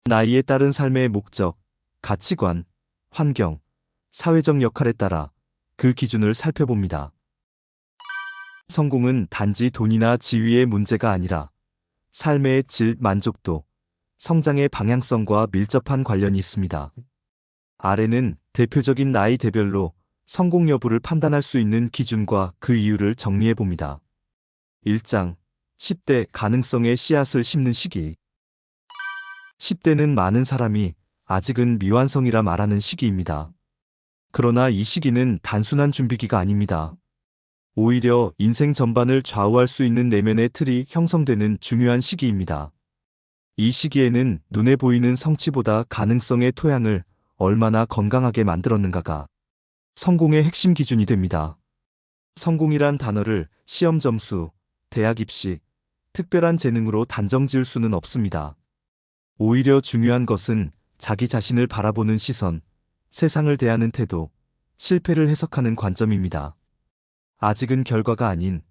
나이에 따른 삶의 목적, 가치관, 환경, 사회적 역할에 따라 그 기준을 살펴봅니다. 성공은 단지 돈이나 지위의 문제가 아니라 삶의 질, 만족도, 성장의 방향성과 밀접한 관련이 있습니다. 아래는 대표적인 나이대별로 성공 여부를 판단할 수 있는 기준과 그 이유를 정리해 봅니다. 1장 10대 가능성의 씨앗을 심는 시기. 10대는 많은 사람이 아직은 미완성이라 말하는 시기입니다. 그러나 이 시기는 단순한 준비기가 아닙니다. 오히려 인생 전반을 좌우할 수 있는 내면의 틀이 형성되는 중요한 시기입니다. 이 시기에는 눈에 보이는 성취보다 가능성의 토양을 얼마나 건강하게 만들었는가가 성공의 핵심 기준이 됩니다. 성공이란 단어를 시험 점수, 대학 입시, 특별한 재능으로 단정 지을 수는 없습니다. 오히려 중요한 것은 자기 자신을 바라보는 시선, 세상을 대하는 태도, 실패를 해석하는 관점입니다. 아직은 결과가 아닌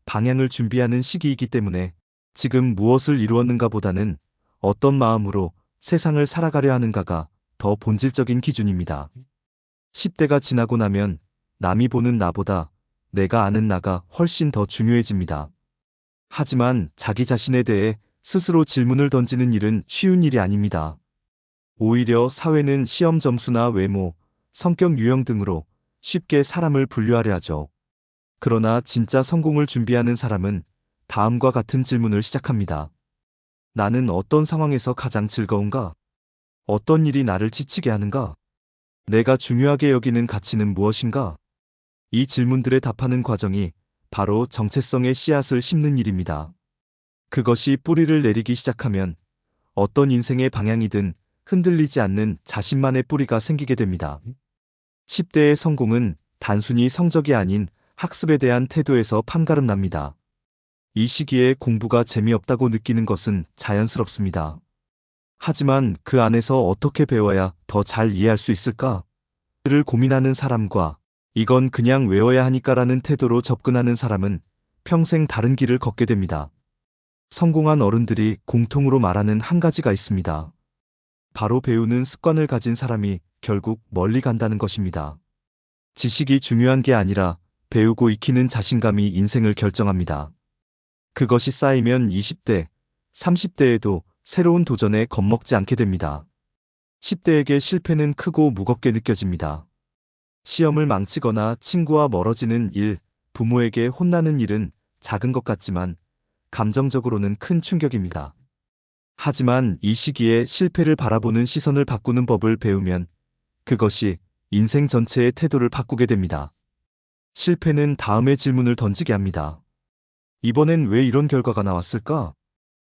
방향을 준비하는 시기이기 때문에 지금 무엇을 이루었는가 보다는 어떤 마음으로 세상을 살아가려 하는가가 더 본질적인 기준입니다. 10대가 지나고 나면 남이 보는 나보다 내가 아는 나가 훨씬 더 중요해집니다. 하지만 자기 자신에 대해 스스로 질문을 던지는 일은 쉬운 일이 아닙니다. 오히려 사회는 시험 점수나 외모, 성격 유형 등으로 쉽게 사람을 분류하려 하죠. 그러나 진짜 성공을 준비하는 사람은 다음과 같은 질문을 시작합니다. 나는 어떤 상황에서 가장 즐거운가? 어떤 일이 나를 지치게 하는가? 내가 중요하게 여기는 가치는 무엇인가? 이 질문들에 답하는 과정이 바로 정체성의 씨앗을 심는 일입니다. 그것이 뿌리를 내리기 시작하면 어떤 인생의 방향이든 흔들리지 않는 자신만의 뿌리가 생기게 됩니다. 10대의 성공은 단순히 성적이 아닌 학습에 대한 태도에서 판가름 납니다. 이 시기에 공부가 재미없다고 느끼는 것은 자연스럽습니다. 하지만 그 안에서 어떻게 배워야 더 잘 이해할 수 있을까? 를 고민하는 사람과 이건 그냥 외워야 하니까라는 태도로 접근하는 사람은 평생 다른 길을 걷게 됩니다. 성공한 어른들이 공통으로 말하는 한 가지가 있습니다. 바로 배우는 습관을 가진 사람이 결국 멀리 간다는 것입니다. 지식이 중요한 게 아니라 배우고 익히는 자신감이 인생을 결정합니다. 그것이 쌓이면 20대, 30대에도 새로운 도전에 겁먹지 않게 됩니다. 10대에게 실패는 크고 무겁게 느껴집니다. 시험을 망치거나 친구와 멀어지는 일, 부모에게 혼나는 일은 작은 것 같지만 감정적으로는 큰 충격입니다. 하지만 이 시기에 실패를 바라보는 시선을 바꾸는 법을 배우면 그것이 인생 전체의 태도를 바꾸게 됩니다. 실패는 다음의 질문을 던지게 합니다. 이번엔 왜 이런 결과가 나왔을까?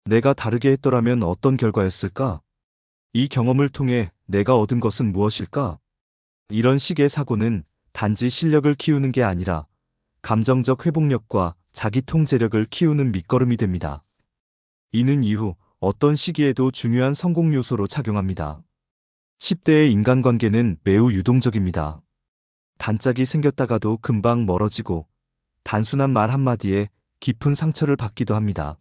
내가 다르게 했더라면 어떤 결과였을까? 이 경험을 통해 내가 얻은 것은 무엇일까? 이런 식의 사고는 단지 실력을 키우는 게 아니라 감정적 회복력과 자기 통제력을 키우는 밑거름이 됩니다. 이는 이후 어떤 시기에도 중요한 성공 요소로 작용합니다. 10대의 인간관계는 매우 유동적입니다. 단짝이 생겼다가도 금방 멀어지고 단순한 말 한마디에 깊은 상처를 받기도 합니다.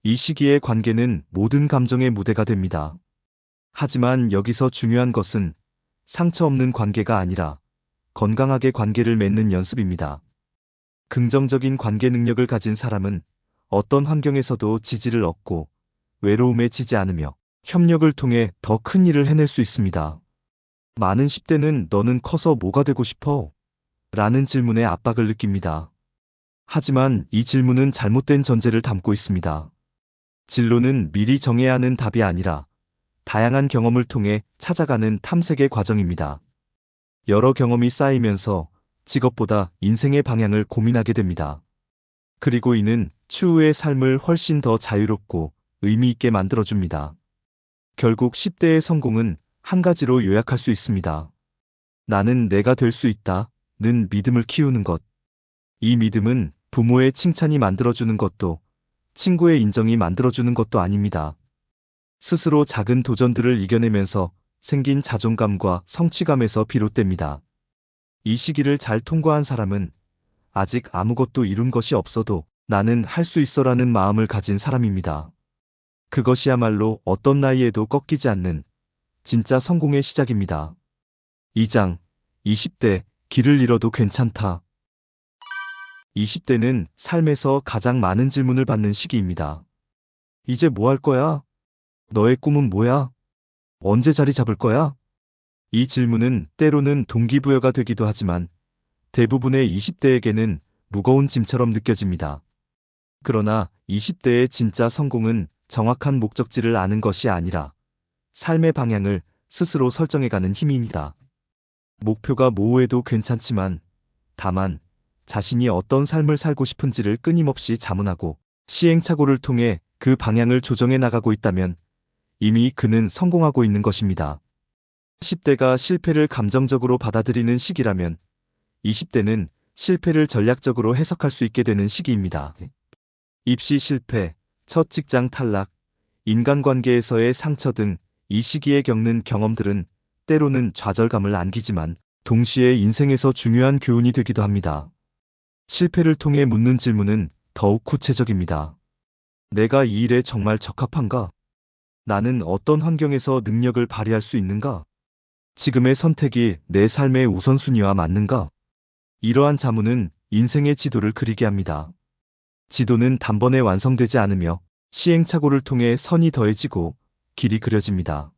이 시기의 관계는 모든 감정의 무대가 됩니다. 하지만 여기서 중요한 것은 상처 없는 관계가 아니라 건강하게 관계를 맺는 연습입니다. 긍정적인 관계 능력을 가진 사람은 어떤 환경에서도 지지를 얻고 외로움에 지지 않으며 협력을 통해 더 큰 일을 해낼 수 있습니다. 많은 10대는 너는 커서 뭐가 되고 싶어? 라는 질문에 압박을 느낍니다. 하지만 이 질문은 잘못된 전제를 담고 있습니다. 진로는 미리 정해야 하는 답이 아니라 다양한 경험을 통해 찾아가는 탐색의 과정입니다. 여러 경험이 쌓이면서 직업보다 인생의 방향을 고민하게 됩니다. 그리고 이는 추후의 삶을 훨씬 더 자유롭고 의미 있게 만들어줍니다. 결국 10대의 성공은 한 가지로 요약할 수 있습니다. 나는 내가 될 수 있다는 믿음을 키우는 것. 이 믿음은 부모의 칭찬이 만들어주는 것도 친구의 인정이 만들어주는 것도 아닙니다. 스스로 작은 도전들을 이겨내면서 생긴 자존감과 성취감에서 비롯됩니다. 이 시기를 잘 통과한 사람은 아직 아무것도 이룬 것이 없어도 나는 할 수 있어라는 마음을 가진 사람입니다. 그것이야말로 어떤 나이에도 꺾이지 않는 진짜 성공의 시작입니다. 2장 20대 길을 잃어도 괜찮다. 20대는 삶에서 가장 많은 질문을 받는 시기입니다. 이제 뭐 할 거야? 너의 꿈은 뭐야? 언제 자리 잡을 거야? 이 질문은 때로는 동기부여가 되기도 하지만 대부분의 20대에게는 무거운 짐처럼 느껴집니다. 그러나 20대의 진짜 성공은 정확한 목적지를 아는 것이 아니라 삶의 방향을 스스로 설정해가는 힘입니다. 목표가 모호해도 괜찮지만 다만 자신이 어떤 삶을 살고 싶은지를 끊임없이 자문하고 시행착오를 통해 그 방향을 조정해 나가고 있다면 이미 그는 성공하고 있는 것입니다. 10대가 실패를 감정적으로 받아들이는 시기라면 20대는 실패를 전략적으로 해석할 수 있게 되는 시기입니다. 입시 실패, 첫 직장 탈락, 인간관계에서의 상처 등 이 시기에 겪는 경험들은 때로는 좌절감을 안기지만 동시에 인생에서 중요한 교훈이 되기도 합니다. 실패를 통해 묻는 질문은 더욱 구체적입니다. 내가 이 일에 정말 적합한가? 나는 어떤 환경에서 능력을 발휘할 수 있는가? 지금의 선택이 내 삶의 우선순위와 맞는가? 이러한 자문은 인생의 지도를 그리게 합니다. 지도는 단번에 완성되지 않으며 시행착오를 통해 선이 더해지고 길이 그려집니다.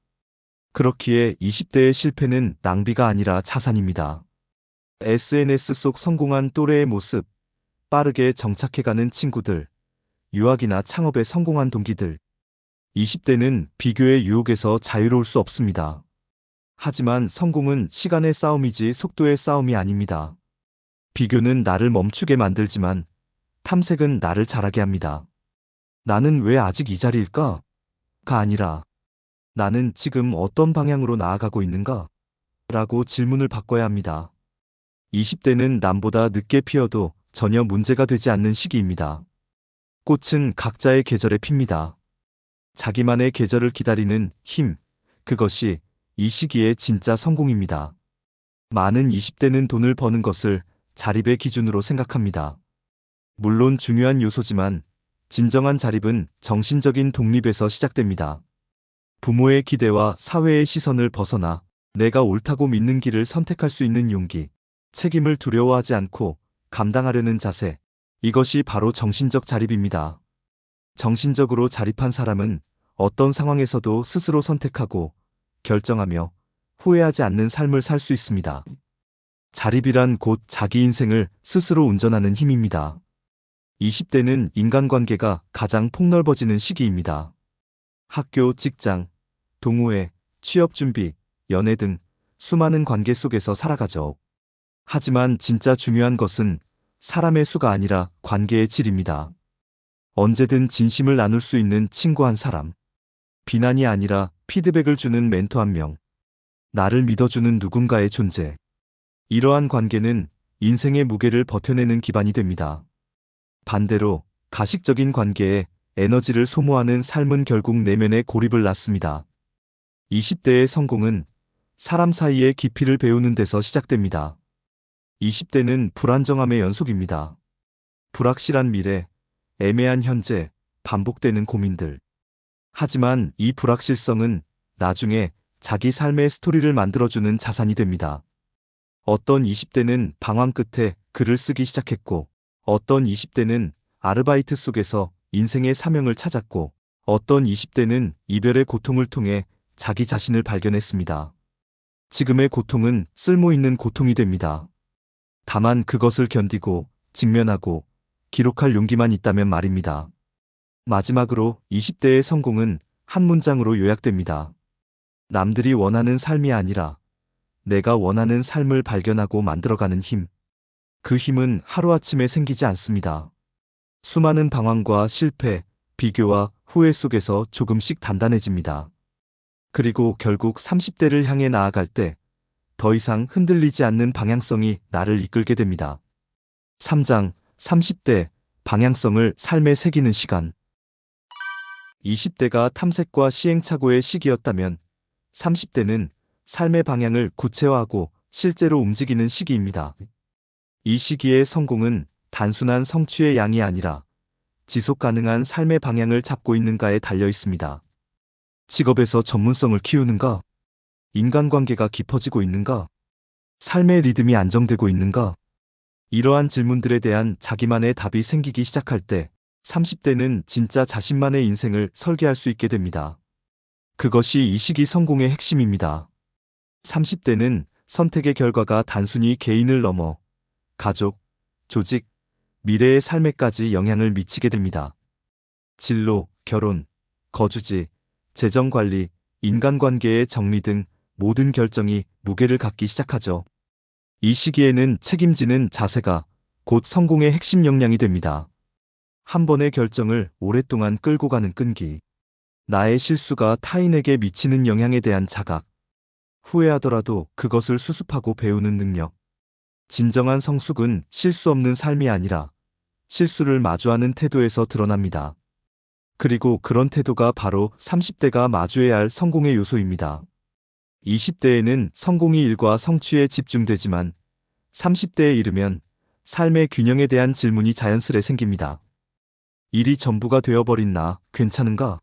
그렇기에 20대의 실패는 낭비가 아니라 자산입니다. SNS 속 성공한 또래의 모습, 빠르게 정착해가는 친구들, 유학이나 창업에 성공한 동기들. 20대는 비교의 유혹에서 자유로울 수 없습니다. 하지만 성공은 시간의 싸움이지 속도의 싸움이 아닙니다. 비교는 나를 멈추게 만들지만 탐색은 나를 자라게 합니다. 나는 왜 아직 이 자리일까? 가 아니라 나는 지금 어떤 방향으로 나아가고 있는가? 라고 질문을 바꿔야 합니다. 20대는 남보다 늦게 피어도 전혀 문제가 되지 않는 시기입니다. 꽃은 각자의 계절에 핍니다. 자기만의 계절을 기다리는 힘, 그것이 이 시기의 진짜 성공입니다. 많은 20대는 돈을 버는 것을 자립의 기준으로 생각합니다. 물론 중요한 요소지만 진정한 자립은 정신적인 독립에서 시작됩니다. 부모의 기대와 사회의 시선을 벗어나 내가 옳다고 믿는 길을 선택할 수 있는 용기, 책임을 두려워하지 않고 감당하려는 자세, 이것이 바로 정신적 자립입니다. 정신적으로 자립한 사람은 어떤 상황에서도 스스로 선택하고 결정하며 후회하지 않는 삶을 살 수 있습니다. 자립이란 곧 자기 인생을 스스로 운전하는 힘입니다. 20대는 인간관계가 가장 폭넓어지는 시기입니다. 학교, 직장, 동호회, 취업 준비, 연애 등 수많은 관계 속에서 살아가죠. 하지만 진짜 중요한 것은 사람의 수가 아니라 관계의 질입니다. 언제든 진심을 나눌 수 있는 친구 한 사람, 비난이 아니라 피드백을 주는 멘토 한 명, 나를 믿어주는 누군가의 존재. 이러한 관계는 인생의 무게를 버텨내는 기반이 됩니다. 반대로 가식적인 관계에 에너지를 소모하는 삶은 결국 내면의 고립을 낳습니다. 20대의 성공은 사람 사이의 깊이를 배우는 데서 시작됩니다. 20대는 불안정함의 연속입니다. 불확실한 미래, 애매한 현재, 반복되는 고민들. 하지만 이 불확실성은 나중에 자기 삶의 스토리를 만들어주는 자산이 됩니다. 어떤 20대는 방황 끝에 글을 쓰기 시작했고, 어떤 20대는 아르바이트 속에서 인생의 사명을 찾았고, 어떤 20대는 이별의 고통을 통해 자기 자신을 발견했습니다. 지금의 고통은 쓸모 있는 고통이 됩니다. 다만 그것을 견디고 직면하고 기록할 용기만 있다면 말입니다. 마지막으로 20대의 성공은 한 문장으로 요약됩니다. 남들이 원하는 삶이 아니라 내가 원하는 삶을 발견하고 만들어가는 힘. 그 힘은 하루아침에 생기지 않습니다. 수많은 방황과 실패, 비교와 후회 속에서 조금씩 단단해집니다. 그리고 결국 30대를 향해 나아갈 때 더 이상 흔들리지 않는 방향성이 나를 이끌게 됩니다. 3장 30대 방향성을 삶에 새기는 시간. 20대가 탐색과 시행착오의 시기였다면 30대는 삶의 방향을 구체화하고 실제로 움직이는 시기입니다. 이 시기의 성공은 단순한 성취의 양이 아니라 지속 가능한 삶의 방향을 잡고 있는가에 달려 있습니다. 직업에서 전문성을 키우는가? 인간관계가 깊어지고 있는가? 삶의 리듬이 안정되고 있는가? 이러한 질문들에 대한 자기만의 답이 생기기 시작할 때 30대는 진짜 자신만의 인생을 설계할 수 있게 됩니다. 그것이 이 시기 성공의 핵심입니다. 30대는 선택의 결과가 단순히 개인을 넘어 가족, 조직, 미래의 삶에까지 영향을 미치게 됩니다. 진로, 결혼, 거주지, 재정관리, 인간관계의 정리 등 모든 결정이 무게를 갖기 시작하죠. 이 시기에는 책임지는 자세가 곧 성공의 핵심 역량이 됩니다. 한 번의 결정을 오랫동안 끌고 가는 끈기, 나의 실수가 타인에게 미치는 영향에 대한 자각, 후회하더라도 그것을 수습하고 배우는 능력. 진정한 성숙은 실수 없는 삶이 아니라 실수를 마주하는 태도에서 드러납니다. 그리고 그런 태도가 바로 30대가 마주해야 할 성공의 요소입니다. 20대에는 성공이 일과 성취에 집중되지만 30대에 이르면 삶의 균형에 대한 질문이 자연스레 생깁니다. 일이 전부가 되어버린 나 괜찮은가?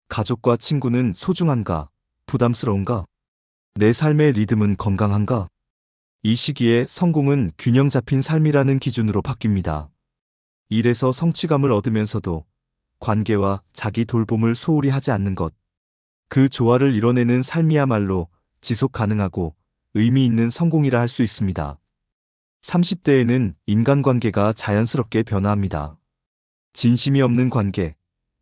가족과 친구는 소중한가? 부담스러운가? 내 삶의 리듬은 건강한가? 이 시기에 성공은 균형 잡힌 삶이라는 기준으로 바뀝니다. 일에서 성취감을 얻으면서도 관계와 자기 돌봄을 소홀히 하지 않는 것. 그 조화를 이뤄내는 삶이야말로 지속 가능하고 의미 있는 성공이라 할 수 있습니다. 30대에는 인간관계가 자연스럽게 변화합니다. 진심이 없는 관계,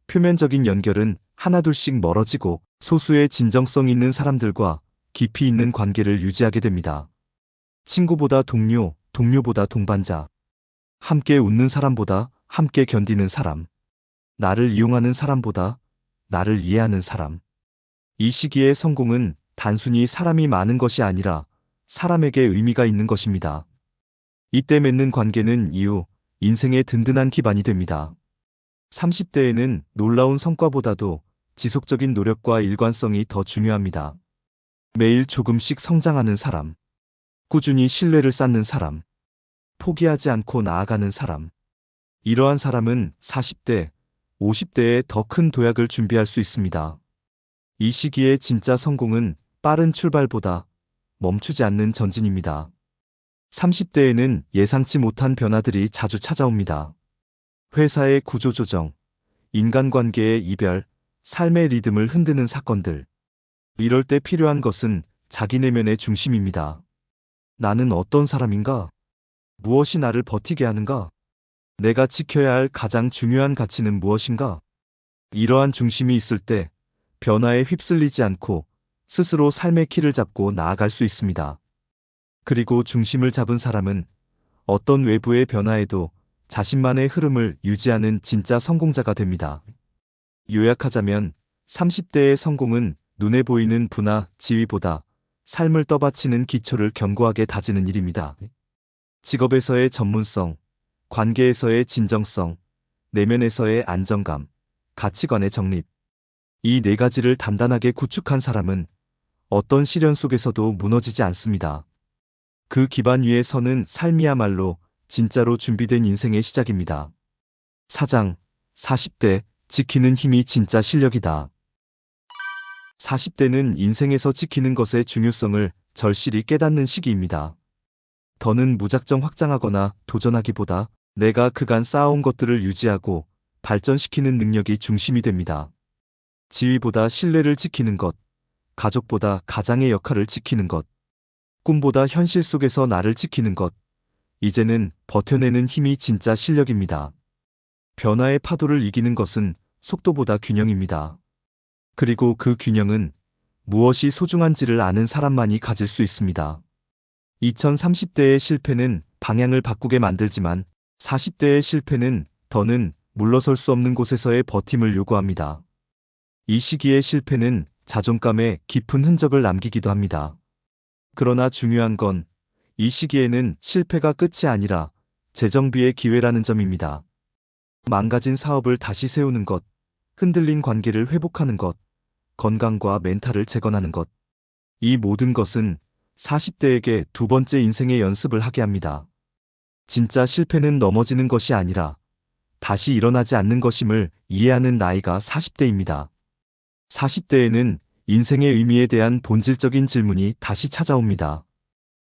표면적인 연결은 하나둘씩 멀어지고 소수의 진정성 있는 사람들과 깊이 있는 관계를 유지하게 됩니다. 친구보다 동료, 동료보다 동반자. 함께 웃는 사람보다 함께 견디는 사람. 나를 이용하는 사람보다 나를 이해하는 사람. 이 시기의 성공은 단순히 사람이 많은 것이 아니라 사람에게 의미가 있는 것입니다. 이때 맺는 관계는 이후 인생의 든든한 기반이 됩니다. 30대에는 놀라운 성과보다도 지속적인 노력과 일관성이 더 중요합니다. 매일 조금씩 성장하는 사람, 꾸준히 신뢰를 쌓는 사람, 포기하지 않고 나아가는 사람. 이러한 사람은 40대, 50대에 더 큰 도약을 준비할 수 있습니다. 이 시기의 진짜 성공은 빠른 출발보다 멈추지 않는 전진입니다. 30대에는 예상치 못한 변화들이 자주 찾아옵니다. 회사의 구조조정, 인간관계의 이별, 삶의 리듬을 흔드는 사건들. 이럴 때 필요한 것은 자기 내면의 중심입니다. 나는 어떤 사람인가? 무엇이 나를 버티게 하는가? 내가 지켜야 할 가장 중요한 가치는 무엇인가? 이러한 중심이 있을 때 변화에 휩쓸리지 않고 스스로 삶의 키를 잡고 나아갈 수 있습니다. 그리고 중심을 잡은 사람은 어떤 외부의 변화에도 자신만의 흐름을 유지하는 진짜 성공자가 됩니다. 요약하자면 30대의 성공은 눈에 보이는 부나 지위보다 삶을 떠받치는 기초를 견고하게 다지는 일입니다. 직업에서의 전문성, 관계에서의 진정성, 내면에서의 안정감, 가치관의 정립. 이 네 가지를 단단하게 구축한 사람은 어떤 시련 속에서도 무너지지 않습니다. 그 기반 위에 서는 삶이야말로 진짜로 준비된 인생의 시작입니다. 사장, 40대, 지키는 힘이 진짜 실력이다. 40대는 인생에서 지키는 것의 중요성을 절실히 깨닫는 시기입니다. 더는 무작정 확장하거나 도전하기보다 내가 그간 쌓아온 것들을 유지하고 발전시키는 능력이 중심이 됩니다. 지위보다 신뢰를 지키는 것, 가족보다 가장의 역할을 지키는 것, 꿈보다 현실 속에서 나를 지키는 것, 이제는 버텨내는 힘이 진짜 실력입니다. 변화의 파도를 이기는 것은 속도보다 균형입니다. 그리고 그 균형은 무엇이 소중한지를 아는 사람만이 가질 수 있습니다. 2030대의 실패는 방향을 바꾸게 만들지만 40대의 실패는 더는 물러설 수 없는 곳에서의 버팀을 요구합니다. 이 시기의 실패는 자존감에 깊은 흔적을 남기기도 합니다. 그러나 중요한 건 이 시기에는 실패가 끝이 아니라 재정비의 기회라는 점입니다. 망가진 사업을 다시 세우는 것, 흔들린 관계를 회복하는 것, 건강과 멘탈을 재건하는 것. 이 모든 것은 40대에게 두 번째 인생의 연습을 하게 합니다. 진짜 실패는 넘어지는 것이 아니라 다시 일어나지 않는 것임을 이해하는 나이가 40대입니다. 40대에는 인생의 의미에 대한 본질적인 질문이 다시 찾아옵니다.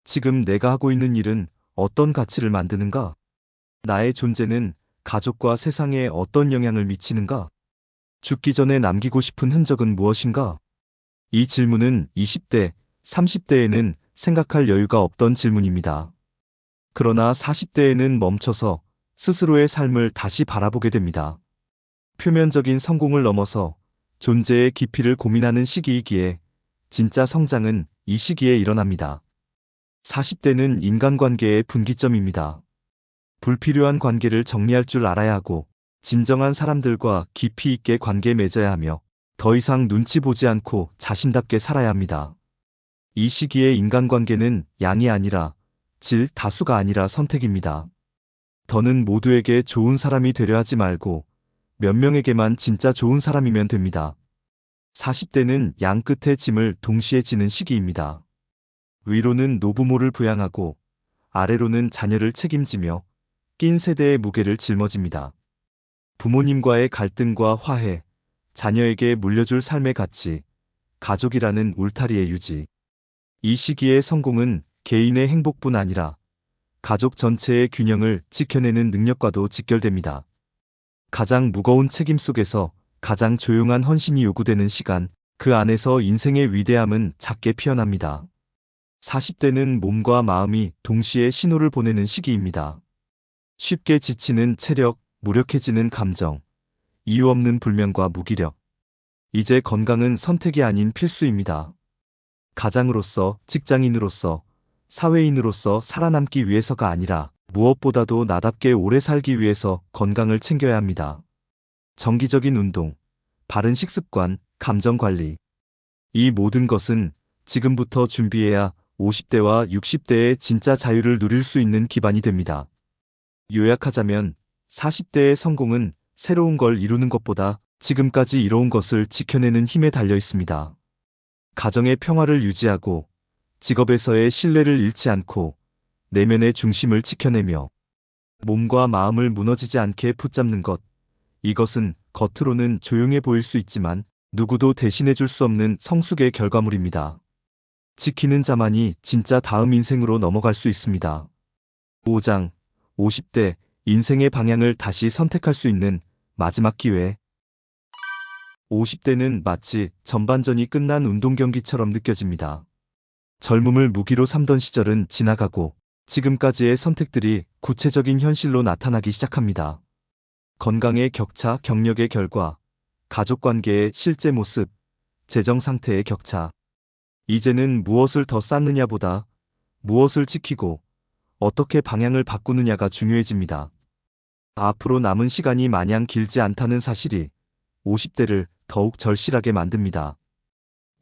지금 내가 하고 있는 일은 어떤 가치를 만드는가? 나의 존재는 가족과 세상에 어떤 영향을 미치는가? 죽기 전에 남기고 싶은 흔적은 무엇인가? 이 질문은 20대, 30대에는 생각할 여유가 없던 질문입니다. 그러나 40대에는 멈춰서 스스로의 삶을 다시 바라보게 됩니다. 표면적인 성공을 넘어서 존재의 깊이를 고민하는 시기이기에 진짜 성장은 이 시기에 일어납니다. 40대는 인간관계의 분기점입니다. 불필요한 관계를 정리할 줄 알아야 하고 진정한 사람들과 깊이 있게 관계 맺어야 하며 더 이상 눈치 보지 않고 자신답게 살아야 합니다. 이 시기에 인간관계는 양이 아니라 질, 다수가 아니라 선택입니다. 더는 모두에게 좋은 사람이 되려 하지 말고 몇 명에게만 진짜 좋은 사람이면 됩니다. 40대는 양 끝의 짐을 동시에 지는 시기입니다. 위로는 노부모를 부양하고 아래로는 자녀를 책임지며 낀 세대의 무게를 짊어집니다. 부모님과의 갈등과 화해, 자녀에게 물려줄 삶의 가치, 가족이라는 울타리의 유지. 이 시기의 성공은 개인의 행복뿐 아니라 가족 전체의 균형을 지켜내는 능력과도 직결됩니다. 가장 무거운 책임 속에서 가장 조용한 헌신이 요구되는 시간, 그 안에서 인생의 위대함은 작게 피어납니다. 40대는 몸과 마음이 동시에 신호를 보내는 시기입니다. 쉽게 지치는 체력, 무력해지는 감정, 이유 없는 불면과 무기력. 이제 건강은 선택이 아닌 필수입니다. 가장으로서, 직장인으로서, 사회인으로서 살아남기 위해서가 아니라 무엇보다도 나답게 오래 살기 위해서 건강을 챙겨야 합니다. 정기적인 운동, 바른 식습관, 감정 관리. 이 모든 것은 지금부터 준비해야 50대와 60대의 진짜 자유를 누릴 수 있는 기반이 됩니다. 요약하자면 40대의 성공은 새로운 걸 이루는 것보다 지금까지 이뤄온 것을 지켜내는 힘에 달려 있습니다. 가정의 평화를 유지하고 직업에서의 신뢰를 잃지 않고 내면의 중심을 지켜내며 몸과 마음을 무너지지 않게 붙잡는 것. 이것은 겉으로는 조용해 보일 수 있지만 누구도 대신해 줄 수 없는 성숙의 결과물입니다. 지키는 자만이 진짜 다음 인생으로 넘어갈 수 있습니다. 5장 50대 인생의 방향을 다시 선택할 수 있는 마지막 기회. 50대는 마치 전반전이 끝난 운동 경기처럼 느껴집니다. 젊음을 무기로 삼던 시절은 지나가고 지금까지의 선택들이 구체적인 현실로 나타나기 시작합니다. 건강의 격차, 경력의 결과, 가족관계의 실제 모습, 재정 상태의 격차. 이제는 무엇을 더 쌓느냐보다 무엇을 지키고 어떻게 방향을 바꾸느냐가 중요해집니다. 앞으로 남은 시간이 마냥 길지 않다는 사실이 50대를 더욱 절실하게 만듭니다.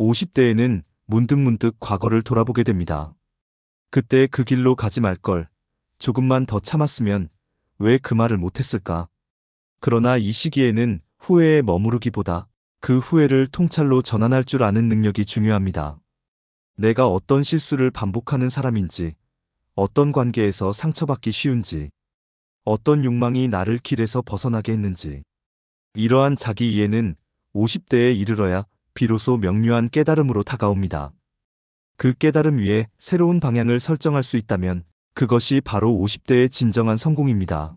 50대에는 문득문득 과거를 돌아보게 됩니다. 그때 그 길로 가지 말 걸, 조금만 더 참았으면 왜 그 말을 못했을까? 그러나 이 시기에는 후회에 머무르기보다 그 후회를 통찰로 전환할 줄 아는 능력이 중요합니다. 내가 어떤 실수를 반복하는 사람인지, 어떤 관계에서 상처받기 쉬운지, 어떤 욕망이 나를 길에서 벗어나게 했는지. 이러한 자기 이해는 50대에 이르러야 비로소 명료한 깨달음으로 다가옵니다. 그 깨달음 위에 새로운 방향을 설정할 수 있다면 그것이 바로 50대의 진정한 성공입니다.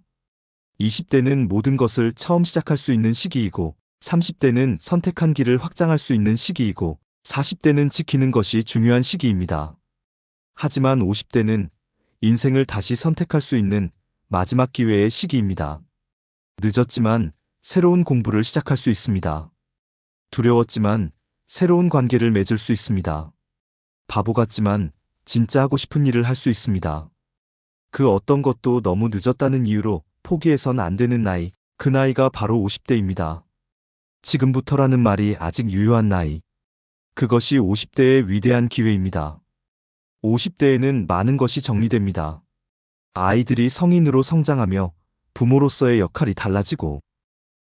20대는 모든 것을 처음 시작할 수 있는 시기이고 30대는 선택한 길을 확장할 수 있는 시기이고 40대는 지키는 것이 중요한 시기입니다. 하지만 50대는 인생을 다시 선택할 수 있는 마지막 기회의 시기입니다. 늦었지만 새로운 공부를 시작할 수 있습니다. 두려웠지만 새로운 관계를 맺을 수 있습니다. 바보 같지만 진짜 하고 싶은 일을 할 수 있습니다. 그 어떤 것도 너무 늦었다는 이유로 포기해선 안 되는 나이, 그 나이가 바로 50대입니다. 지금부터라는 말이 아직 유효한 나이. 그것이 50대의 위대한 기회입니다. 50대에는 많은 것이 정리됩니다. 아이들이 성인으로 성장하며 부모로서의 역할이 달라지고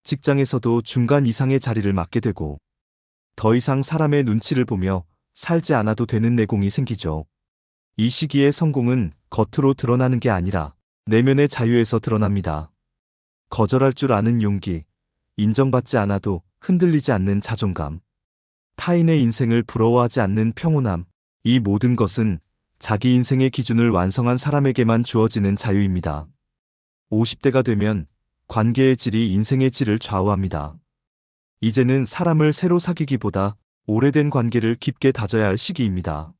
직장에서도 중간 이상의 자리를 맡게 되고 더 이상 사람의 눈치를 보며 살지 않아도 되는 내공이 생기죠. 이 시기의 성공은 겉으로 드러나는 게 아니라 내면의 자유에서 드러납니다. 거절할 줄 아는 용기, 인정받지 않아도 흔들리지 않는 자존감, 타인의 인생을 부러워하지 않는 평온함, 이 모든 것은 자기 인생의 기준을 완성한 사람에게만 주어지는 자유입니다. 50대가 되면 관계의 질이 인생의 질을 좌우합니다. 이제는 사람을 새로 사귀기보다 오래된 관계를 깊게 다져야 할 시기입니다.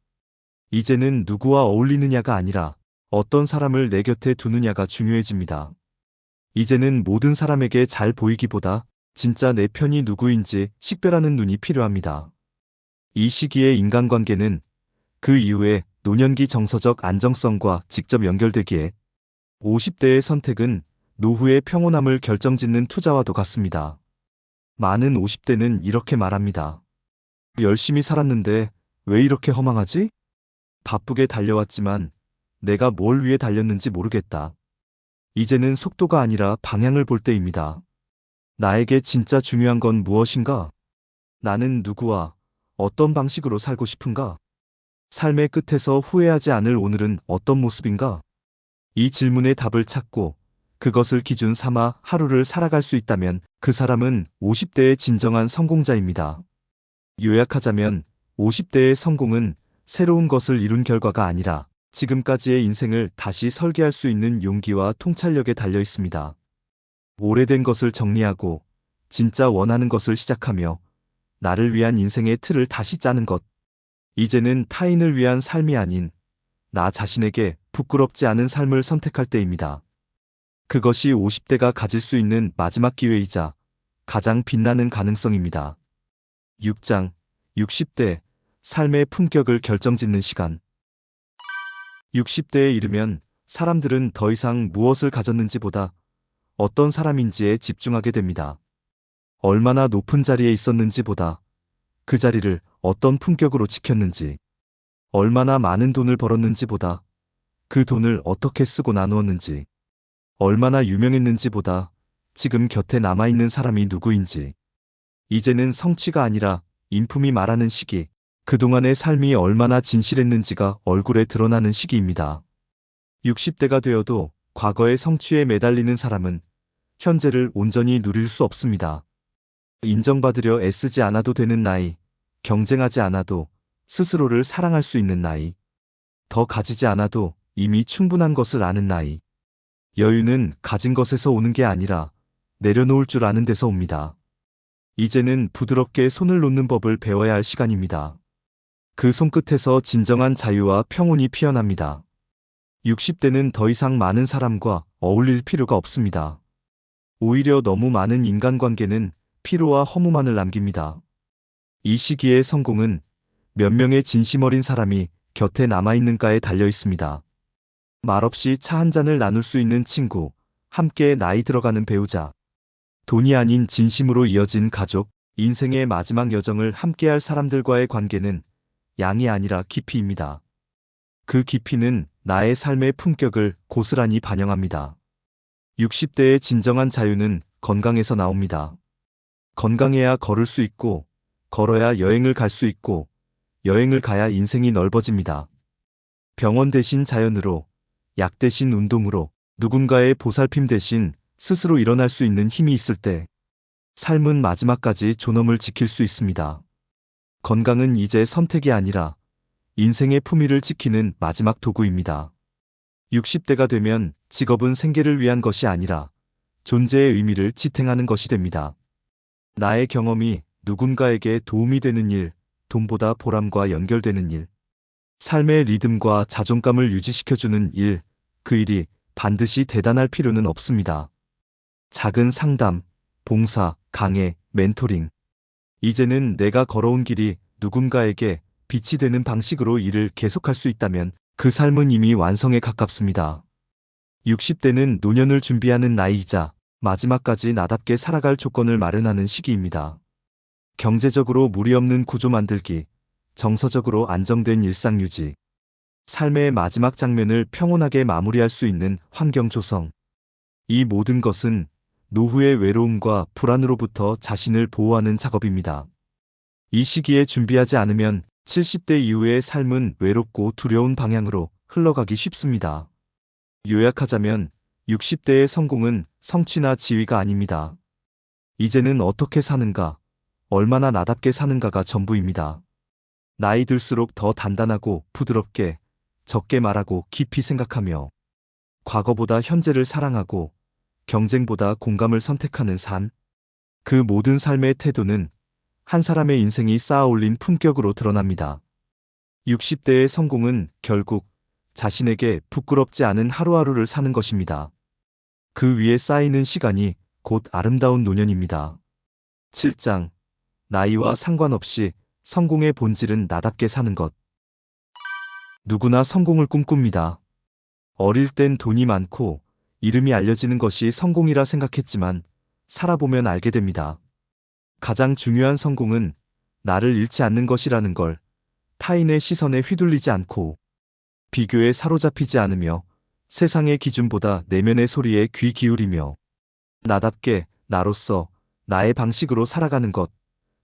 이제는 누구와 어울리느냐가 아니라 어떤 사람을 내 곁에 두느냐가 중요해집니다. 이제는 모든 사람에게 잘 보이기보다 진짜 내 편이 누구인지 식별하는 눈이 필요합니다. 이 시기의 인간관계는 그 이후에 노년기 정서적 안정성과 직접 연결되기에 50대의 선택은 노후의 평온함을 결정짓는 투자와도 같습니다. 많은 50대는 이렇게 말합니다. 열심히 살았는데 왜 이렇게 허망하지? 바쁘게 달려왔지만 내가 뭘 위해 달렸는지 모르겠다. 이제는 속도가 아니라 방향을 볼 때입니다. 나에게 진짜 중요한 건 무엇인가? 나는 누구와 어떤 방식으로 살고 싶은가? 삶의 끝에서 후회하지 않을 오늘은 어떤 모습인가? 이 질문의 답을 찾고 그것을 기준 삼아 하루를 살아갈 수 있다면 그 사람은 50대의 진정한 성공자입니다. 요약하자면 50대의 성공은 새로운 것을 이룬 결과가 아니라 지금까지의 인생을 다시 설계할 수 있는 용기와 통찰력에 달려 있습니다. 오래된 것을 정리하고 진짜 원하는 것을 시작하며 나를 위한 인생의 틀을 다시 짜는 것. 이제는 타인을 위한 삶이 아닌 나 자신에게 부끄럽지 않은 삶을 선택할 때입니다. 그것이 50대가 가질 수 있는 마지막 기회이자 가장 빛나는 가능성입니다. 6장 60대 삶의 품격을 결정짓는 시간. 60대에 이르면 사람들은 더 이상 무엇을 가졌는지보다 어떤 사람인지에 집중하게 됩니다. 얼마나 높은 자리에 있었는지보다 그 자리를 어떤 품격으로 지켰는지, 얼마나 많은 돈을 벌었는지보다 그 돈을 어떻게 쓰고 나누었는지, 얼마나 유명했는지보다 지금 곁에 남아있는 사람이 누구인지. 이제는 성취가 아니라 인품이 말하는 시기, 그동안의 삶이 얼마나 진실했는지가 얼굴에 드러나는 시기입니다. 60대가 되어도 과거의 성취에 매달리는 사람은 현재를 온전히 누릴 수 없습니다. 인정받으려 애쓰지 않아도 되는 나이, 경쟁하지 않아도 스스로를 사랑할 수 있는 나이, 더 가지지 않아도 이미 충분한 것을 아는 나이. 여유는 가진 것에서 오는 게 아니라 내려놓을 줄 아는 데서 옵니다. 이제는 부드럽게 손을 놓는 법을 배워야 할 시간입니다. 그 손끝에서 진정한 자유와 평온이 피어납니다. 60대는 더 이상 많은 사람과 어울릴 필요가 없습니다. 오히려 너무 많은 인간관계는 피로와 허무만을 남깁니다. 이 시기의 성공은 몇 명의 진심 어린 사람이 곁에 남아있는가에 달려 있습니다. 말없이 차 한 잔을 나눌 수 있는 친구, 함께 나이 들어가는 배우자, 돈이 아닌 진심으로 이어진 가족, 인생의 마지막 여정을 함께할 사람들과의 관계는 양이 아니라 깊이입니다. 그 깊이는 나의 삶의 품격을 고스란히 반영합니다. 60대의 진정한 자유는 건강에서 나옵니다. 건강해야 걸을 수 있고, 걸어야 여행을 갈 수 있고, 여행을 가야 인생이 넓어집니다. 병원 대신 자연으로, 약 대신 운동으로, 누군가의 보살핌 대신 스스로 일어날 수 있는 힘이 있을 때, 삶은 마지막까지 존엄을 지킬 수 있습니다. 건강은 이제 선택이 아니라 인생의 품위를 지키는 마지막 도구입니다. 60대가 되면 직업은 생계를 위한 것이 아니라 존재의 의미를 지탱하는 것이 됩니다. 나의 경험이 누군가에게 도움이 되는 일, 돈보다 보람과 연결되는 일, 삶의 리듬과 자존감을 유지시켜주는 일, 그 일이 반드시 대단할 필요는 없습니다. 작은 상담, 봉사, 강해, 멘토링. 이제는 내가 걸어온 길이 누군가에게 빛이 되는 방식으로 일을 계속할 수 있다면 그 삶은 이미 완성에 가깝습니다. 60대는 노년을 준비하는 나이이자 마지막까지 나답게 살아갈 조건을 마련하는 시기입니다. 경제적으로 무리 없는 구조 만들기, 정서적으로 안정된 일상 유지, 삶의 마지막 장면을 평온하게 마무리할 수 있는 환경 조성. 이 모든 것은 노후의 외로움과 불안으로부터 자신을 보호하는 작업입니다. 이 시기에 준비하지 않으면 70대 이후의 삶은 외롭고 두려운 방향으로 흘러가기 쉽습니다. 요약하자면 60대의 성공은 성취나 지위가 아닙니다. 이제는 어떻게 사는가, 얼마나 나답게 사는가가 전부입니다. 나이 들수록 더 단단하고 부드럽게, 적게 말하고 깊이 생각하며, 과거보다 현재를 사랑하고, 경쟁보다 공감을 선택하는 삶. 그 모든 삶의 태도는 한 사람의 인생이 쌓아 올린 품격으로 드러납니다. 60대의 성공은 결국 자신에게 부끄럽지 않은 하루하루를 사는 것입니다. 그 위에 쌓이는 시간이 곧 아름다운 노년입니다. 7장. 나이와 상관없이 성공의 본질은 나답게 사는 것. 누구나 성공을 꿈꿉니다. 어릴 땐 돈이 많고 이름이 알려지는 것이 성공이라 생각했지만 살아보면 알게 됩니다. 가장 중요한 성공은 나를 잃지 않는 것이라는 걸, 타인의 시선에 휘둘리지 않고 비교에 사로잡히지 않으며 세상의 기준보다 내면의 소리에 귀 기울이며 나답게 나로서 나의 방식으로 살아가는 것,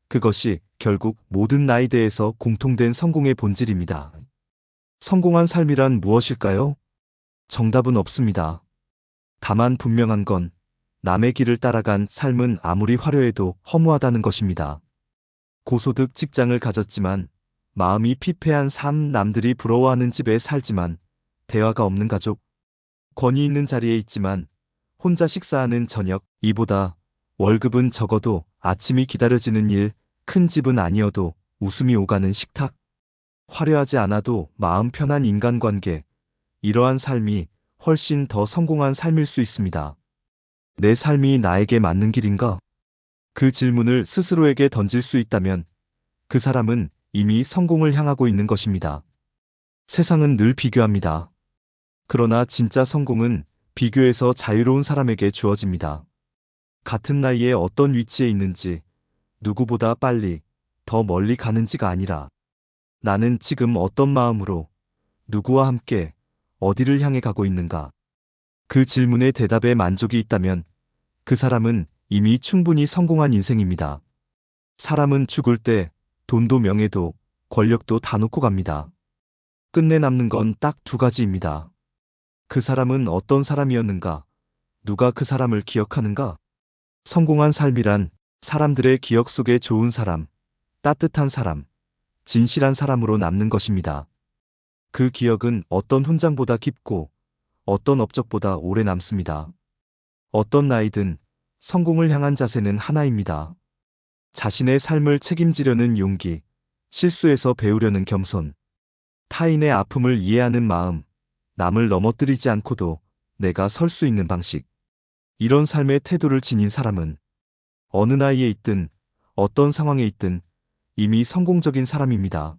그것이 결국 모든 나이대에서 공통된 성공의 본질입니다. 성공한 삶이란 무엇일까요? 정답은 없습니다. 다만 분명한 건 남의 길을 따라간 삶은 아무리 화려해도 허무하다는 것입니다. 고소득 직장을 가졌지만 마음이 피폐한 삶, 남들이 부러워하는 집에 살지만 대화가 없는 가족, 권위 있는 자리에 있지만 혼자 식사하는 저녁, 이보다 월급은 적어도 아침이 기다려지는 일, 큰 집은 아니어도 웃음이 오가는 식탁, 화려하지 않아도 마음 편한 인간관계, 이러한 삶이 훨씬 더 성공한 삶일 수 있습니다. 내 삶이 나에게 맞는 길인가? 그 질문을 스스로에게 던질 수 있다면 그 사람은 이미 성공을 향하고 있는 것입니다. 세상은 늘 비교합니다. 그러나 진짜 성공은 비교에서 자유로운 사람에게 주어집니다. 같은 나이에 어떤 위치에 있는지, 누구보다 빨리, 더 멀리 가는지가 아니라 나는 지금 어떤 마음으로, 누구와 함께, 어디를 향해 가고 있는가? 그 질문의 대답에 만족이 있다면 그 사람은 이미 충분히 성공한 인생입니다. 사람은 죽을 때 돈도 명예도 권력도 다 놓고 갑니다. 끝내 남는 건 딱 두 가지입니다. 그 사람은 어떤 사람이었는가? 누가 그 사람을 기억하는가? 성공한 삶이란 사람들의 기억 속에 좋은 사람, 따뜻한 사람, 진실한 사람으로 남는 것입니다. 그 기억은 어떤 훈장보다 깊고 어떤 업적보다 오래 남습니다. 어떤 나이든 성공을 향한 자세는 하나입니다. 자신의 삶을 책임지려는 용기, 실수에서 배우려는 겸손, 타인의 아픔을 이해하는 마음, 남을 넘어뜨리지 않고도 내가 설 수 있는 방식. 이런 삶의 태도를 지닌 사람은 어느 나이에 있든 어떤 상황에 있든 이미 성공적인 사람입니다.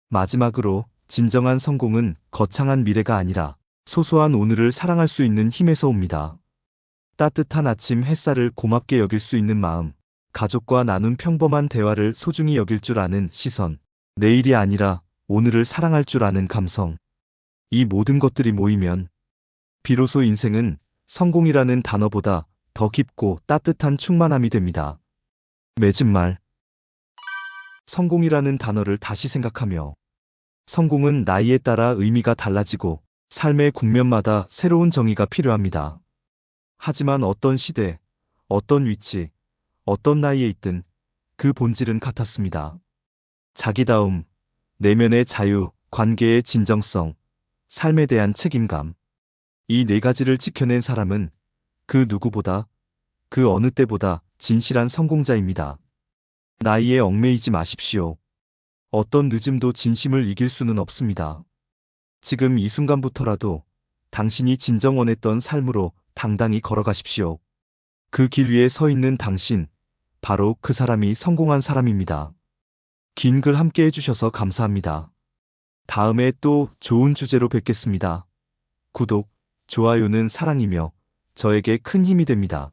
마지막으로 진정한 성공은 거창한 미래가 아니라 소소한 오늘을 사랑할 수 있는 힘에서 옵니다. 따뜻한 아침 햇살을 고맙게 여길 수 있는 마음, 가족과 나눈 평범한 대화를 소중히 여길 줄 아는 시선, 내일이 아니라 오늘을 사랑할 줄 아는 감성. 이 모든 것들이 모이면 비로소 인생은 성공이라는 단어보다 더 깊고 따뜻한 충만함이 됩니다. 맺은 말. 성공이라는 단어를 다시 생각하며, 성공은 나이에 따라 의미가 달라지고 삶의 국면마다 새로운 정의가 필요합니다. 하지만 어떤 시대, 어떤 위치, 어떤 나이에 있든 그 본질은 같았습니다. 자기다움, 내면의 자유, 관계의 진정성, 삶에 대한 책임감. 이 네 가지를 지켜낸 사람은 그 누구보다, 그 어느 때보다 진실한 성공자입니다. 나이에 얽매이지 마십시오. 어떤 늦음도 진심을 이길 수는 없습니다. 지금 이 순간부터라도 당신이 진정 원했던 삶으로 당당히 걸어가십시오. 그 길 위에 서 있는 당신, 바로 그 사람이 성공한 사람입니다. 긴 글 함께 해주셔서 감사합니다. 다음에 또 좋은 주제로 뵙겠습니다. 구독, 좋아요는 사랑이며 저에게 큰 힘이 됩니다.